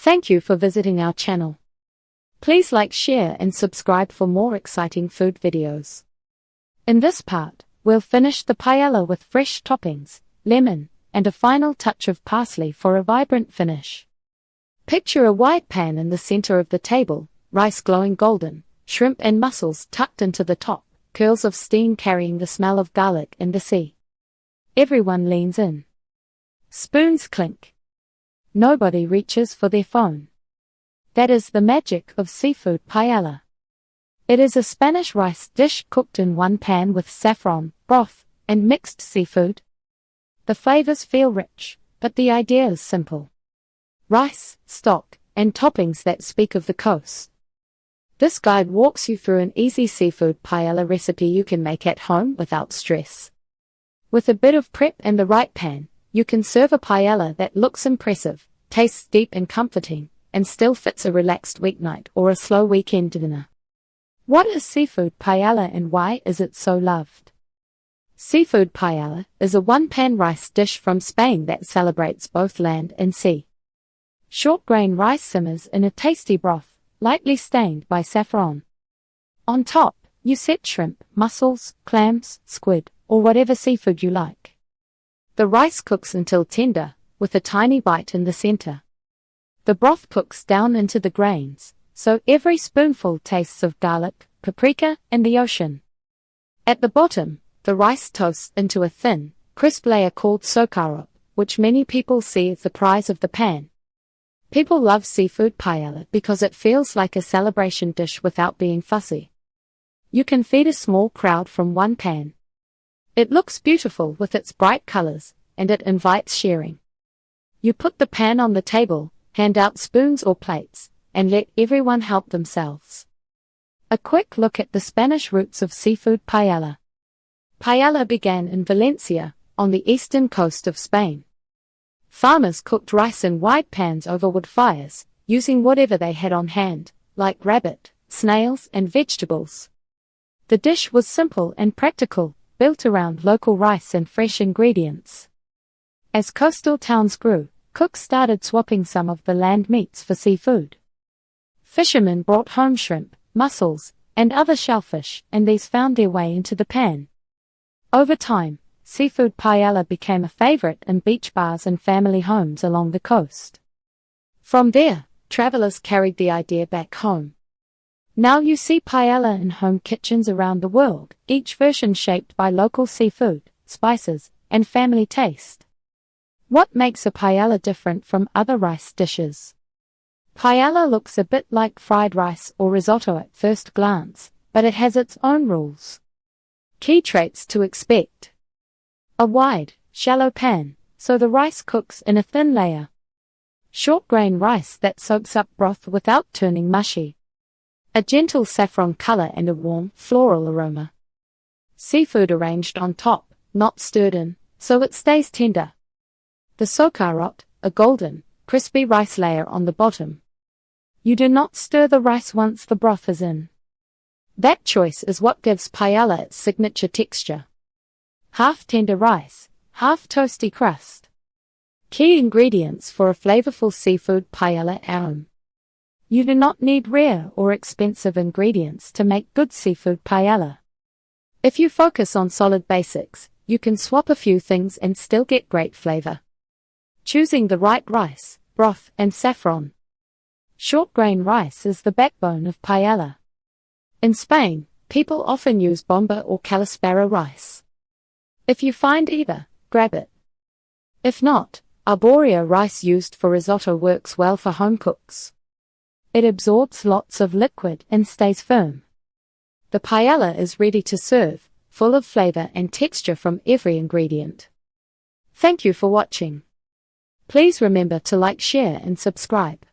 Thank you for visiting our channel. Please like, share and subscribe for more exciting food videos. In this part, we'll finish the paella with fresh toppings, lemon, and a final touch of parsley for a vibrant finish. Picture a wide pan in the center of the table, rice glowing golden, shrimp and mussels tucked into the top, curls of steam carrying the smell of garlic and the sea. Everyone leans in. Spoons clink. Nobody reaches for their phone. That is the magic of seafood paella. It is a Spanish rice dish cooked in one pan with saffron, broth, and mixed seafood. The flavors feel rich, but the idea is simple. Rice, stock, and toppings that speak of the coast. This guide walks you through an easy seafood paella recipe you can make at home without stress. With a bit of prep and the right pan, you can serve a paella that looks impressive, tastes deep and comforting, and still fits a relaxed weeknight or a slow weekend dinner. What is seafood paella and why is it so loved? Seafood paella is a one-pan rice dish from Spain that celebrates both land and sea. Short-grain rice simmers in a tasty broth, lightly stained by saffron. On top, you set shrimp, mussels, clams, squid, or whatever seafood you like. The rice cooks until tender, with a tiny bite in the center. The broth cooks down into the grains, so every spoonful tastes of garlic, paprika, and the ocean. At the bottom, the rice toasts into a thin, crisp layer called socarrot, which many people see as the prize of the pan. People love seafood paella because it feels like a celebration dish without being fussy. You can feed a small crowd from one pan. It looks beautiful with its bright colors, and it invites sharing. You put the pan on the table, hand out spoons or plates, and let everyone help themselves. A quick look at the Spanish roots of seafood paella. Paella began in Valencia, on the eastern coast of Spain. Farmers cooked rice in wide pans over wood fires, using whatever they had on hand, like rabbit, snails, and vegetables. The dish was simple and practical, built around local rice and fresh ingredients. As coastal towns grew, cooks started swapping some of the land meats for seafood. Fishermen brought home shrimp, mussels, and other shellfish, and these found their way into the pan. Over time, seafood paella became a favorite in beach bars and family homes along the coast. From there, travelers carried the idea back home. Now you see paella in home kitchens around the world, each version shaped by local seafood, spices, and family taste. What makes a paella different from other rice dishes? Paella looks a bit like fried rice or risotto at first glance, but it has its own rules. Key traits to expect. A wide, shallow pan, so the rice cooks in a thin layer. Short-grain rice that soaks up broth without turning mushy. A gentle saffron color and a warm, floral aroma. Seafood arranged on top, not stirred in, so it stays tender. The socarrot, a golden, crispy rice layer on the bottom. You do not stir the rice once the broth is in. That choice is what gives paella its signature texture. Half tender rice, half toasty crust. Key ingredients for a flavorful seafood paella at home. You do not need rare or expensive ingredients to make good seafood paella. If you focus on solid basics, you can swap a few things and still get great flavor. Choosing the right rice, broth, and saffron. Short-grain rice is the backbone of paella. In Spain, people often use bomba or calispera rice. If you find either, grab it. If not, arborio rice used for risotto works well for home cooks. It absorbs lots of liquid and stays firm. The paella is ready to serve, full of flavor and texture from every ingredient. Thank you for watching. Please remember to like, share and subscribe.